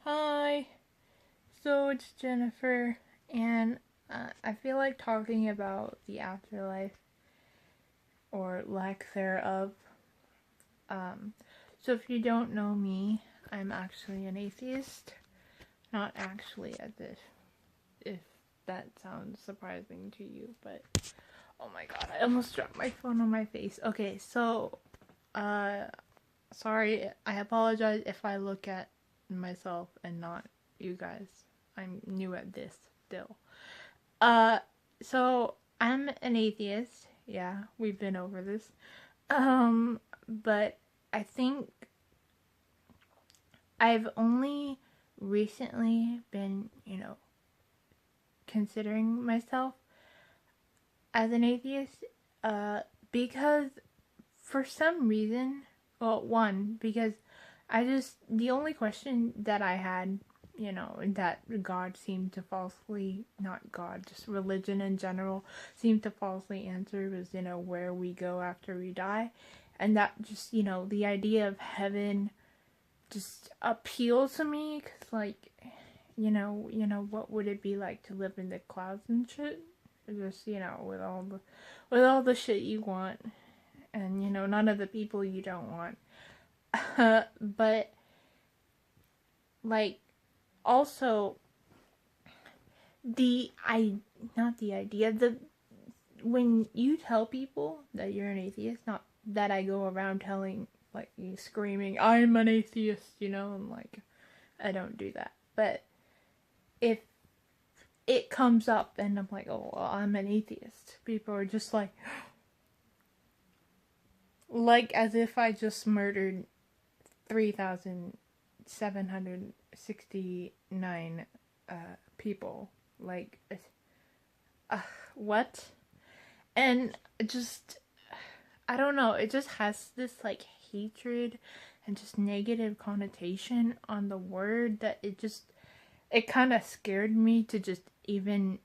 Hi, so it's Jennifer, and I feel like talking about the afterlife or lack thereof. Um, so if you don't know me, I'm actually an atheist. Not actually, as if that sounds surprising to you, but oh my god, I almost dropped my phone on my face. Okay, so uh, sorry, I apologize if I look at myself and not you guys. I'm new at this still. Uh, so I'm an atheist. Yeah, we've been over this. But I think I've only recently been, considering myself as an atheist, uh, because for some reason, well, one, because the only question that I had, that God seemed to falsely, not God, just religion in general, seemed to falsely answer was, where we go after we die. And that just, the idea of heaven just appeals to me, because, like, what would it be like to live in the clouds and shit? Just, with all the shit you want, and, none of the people you don't want. But, like, also not the idea, when you tell people that you're an atheist, not that I go around telling, like, screaming I'm an atheist, and like I don't do that, but if it comes up and I'm like, oh, well, I'm an atheist, people are just like as if I just murdered 3,769 people. Like, what? And just, I don't know, it just has this, like, hatred and just negative connotation on the word that it kind of scared me to just even,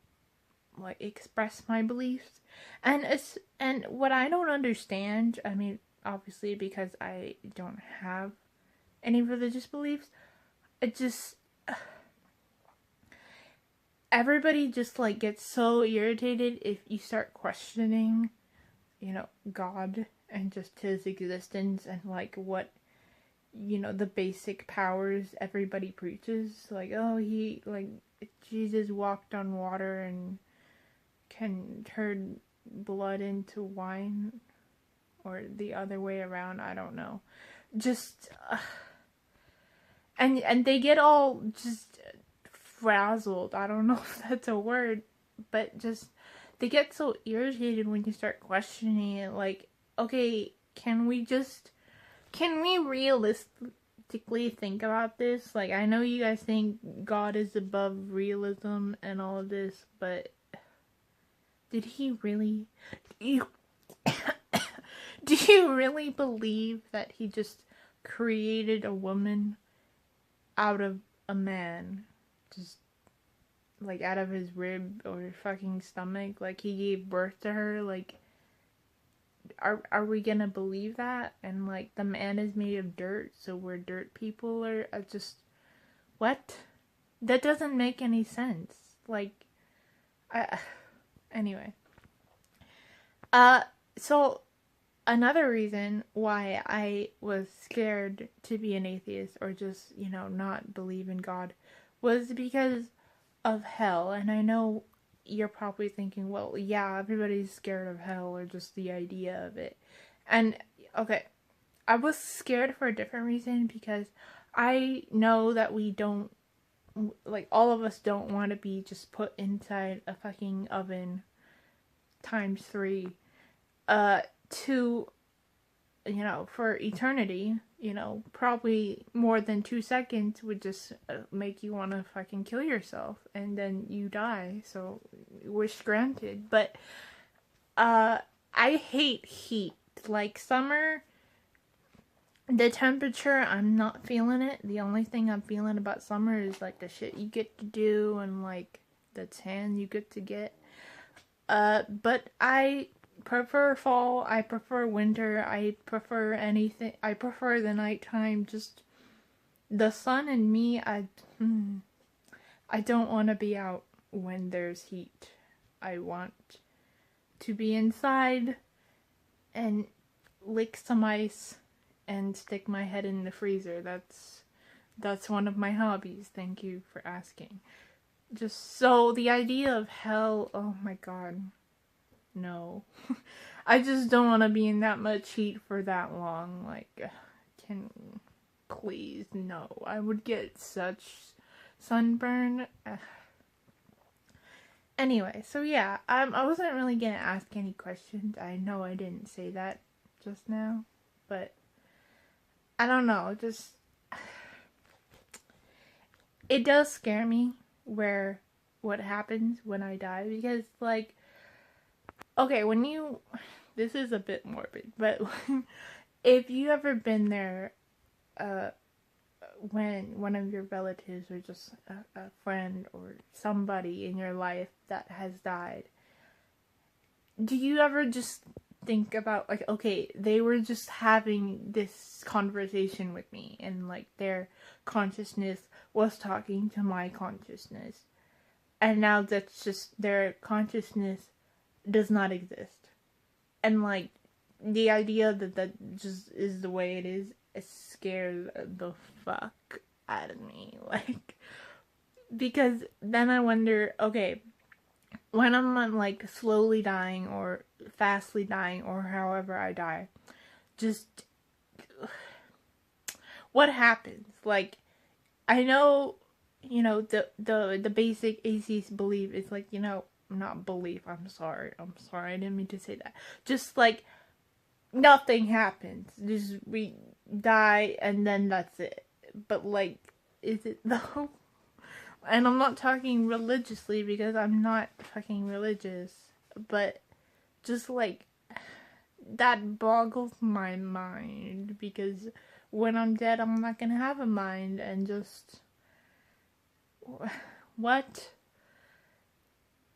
like, express my beliefs. And what I don't understand, I mean, obviously because I don't have any religious beliefs, it just, everybody just, like, gets so irritated if you start questioning, God and just his existence and, like, what, the basic powers everybody preaches. Like, oh, Jesus walked on water and can turn blood into wine, or the other way around, I don't know. Just, and they get all just frazzled. I don't know if that's a word, but just they get so irritated when you start questioning it. Like, okay, can we realistically think about this? Like, I know you guys think God is above realism and all of this, but did he really? Do you really believe that he just created a woman out of a man? Just, like, out of his rib or fucking stomach? Like, he gave birth to her? Like, are we gonna believe that? And, like, the man is made of dirt, so we're dirt people? Or just, what? That doesn't make any sense. Like, anyway. So another reason why I was scared to be an atheist or just, not believe in God was because of hell. And I know you're probably thinking, well, yeah, everybody's scared of hell or just the idea of it. And, okay, I was scared for a different reason, because I know that we don't, like, all of us don't want to be just put inside a fucking oven times 3 to, for eternity. Probably more than 2 seconds would just make you want to fucking kill yourself, and then you die, so wish granted. But I hate heat. Like, summer, the temperature, I'm not feeling it. The only thing I'm feeling about summer is, like, the shit you get to do and, like, the tan you get to get. But I prefer fall, I prefer winter, I prefer anything, I prefer the nighttime. Just, the sun and me, I don't want to be out when there's heat. I want to be inside and lick some ice and stick my head in the freezer. That's one of my hobbies. Thank you for asking. Just so the idea of hell, oh my god. No. I just don't want to be in that much heat for that long. Like, please, no. I would get such sunburn. Anyway, so yeah, I wasn't really gonna ask any questions. I know I didn't say that just now, but I don't know, just it does scare me what happens when I die, because like, okay, this is a bit morbid, but if you ever been there when one of your relatives or just a friend or somebody in your life that has died, do you ever just think about, like, okay, they were just having this conversation with me and like their consciousness was talking to my consciousness, and now that's just their consciousness does not exist, and like the idea that just is the way it is, it scares the fuck out of me, like, because then I wonder, okay, when I'm like slowly dying or fastly dying or however I die, just what happens? Like, I know, the basic atheist belief is like, not belief, I'm sorry, I didn't mean to say that. Just like, nothing happens. Just, we die and then that's it. But like, is it though? And I'm not talking religiously because I'm not fucking religious, but just like, that boggles my mind, because when I'm dead, I'm not gonna have a mind, and just, what?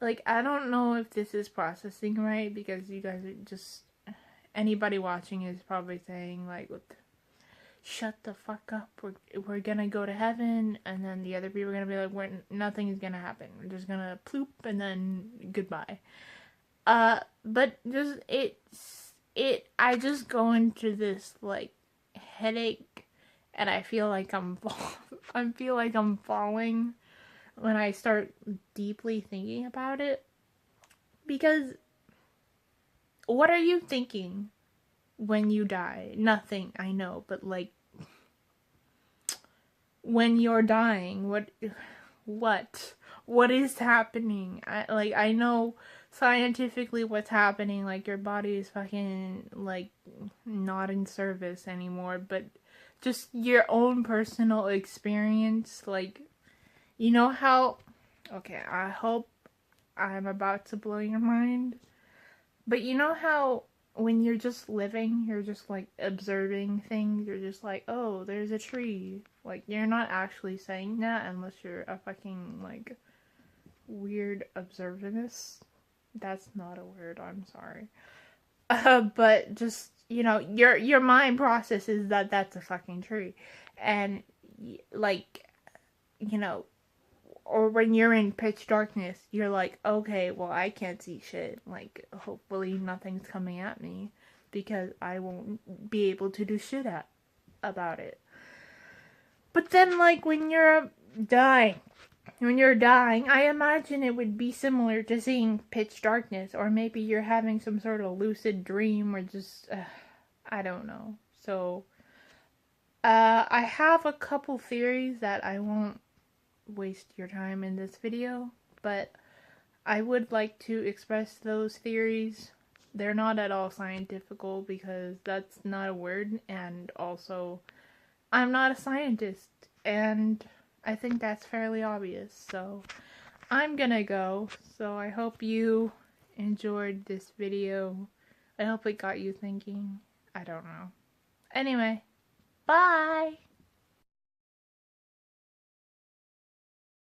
Like, I don't know if this is processing right, because you guys are just, anybody watching is probably saying like, shut the fuck up, we're gonna go to heaven, and then the other people are gonna be like, nothing is gonna happen, we're just gonna ploop and then goodbye. But just, I just go into this like headache, and I feel like I'm falling when I start deeply thinking about it. Because what are you thinking when you die? Nothing, I know, but like, when you're dying, what is happening? I know scientifically what's happening, like, your body is fucking like not in service anymore, but just your own personal experience, like, you know how, okay, I hope I'm about to blow your mind, but you know how when you're just living, you're just like observing things, you're just like, oh, there's a tree. Like, you're not actually saying that unless you're a fucking like weird observanist. That's not a word, I'm sorry. But just, your mind processes that that's a fucking tree. And like, or when you're in pitch darkness, you're like, okay, well, I can't see shit. Like, hopefully nothing's coming at me, because I won't be able to do shit about it. But then, like, when you're dying, I imagine it would be similar to seeing pitch darkness, or maybe you're having some sort of lucid dream, or just, I don't know. So, I have a couple theories that I won't waste your time in this video, but I would like to express those theories. They're not at all scientifical, because that's not a word, and also I'm not a scientist, and I think that's fairly obvious. So I'm gonna go. So I hope you enjoyed this video. I hope it got you thinking. I don't know. Anyway, bye!